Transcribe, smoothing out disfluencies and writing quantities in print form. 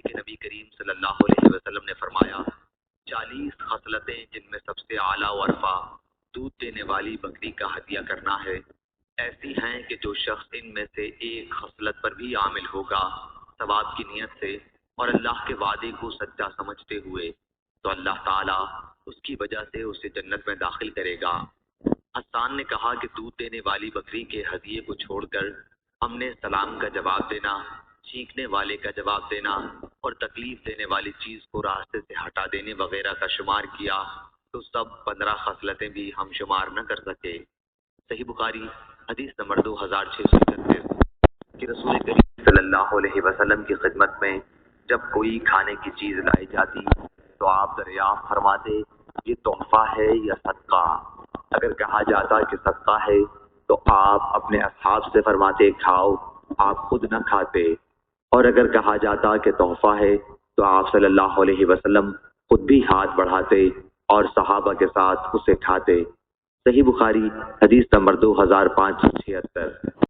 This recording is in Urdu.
کہ نبی کریم صلی اللہ علیہ وسلم نے فرمایا 40 خصلتیں جن میں سب سے اعلیٰ و ارفع دودھ دینے والی بکری کا ہدیہ کرنا ہے ایسی ہیں کہ جو شخص ان میں سے ایک خصلت پر بھی عامل ہوگا ثواب کی نیت سے اور اللہ کے وعدے کو سچا سمجھتے ہوئے تو اللہ تعالیٰ اس کی وجہ سے اسے جنت میں داخل کرے گا۔ حسان نے کہا کہ دودھ دینے والی بکری کے ہدیے کو چھوڑ کر ہم نے سلام کا جواب دینا، چھینکنے والے کا جواب دینا اور تکلیف دینے والی چیز کو راستے سے ہٹا دینے وغیرہ کا شمار کیا تو سب 15 خصلتیں بھی ہم شمار نہ کر سکے۔ صحیح بخاری حدیث نمبر 2636 کہ رسول کریم صلی اللہ علیہ وسلم کی خدمت میں جب کوئی کھانے کی چیز لائی جاتی تو آپ دریافت فرماتے یہ تحفہ ہے یا صدقہ؟ اگر کہا جاتا کہ صدقہ ہے تو آپ اپنے اصحاب سے فرماتے کھاؤ، آپ خود نہ کھاتے، اور اگر کہا جاتا کہ تحفہ ہے تو آپ صلی اللہ علیہ وسلم خود بھی ہاتھ بڑھاتے اور صحابہ کے ساتھ اسے کھاتے۔ صحیح بخاری حدیث نمبر 2576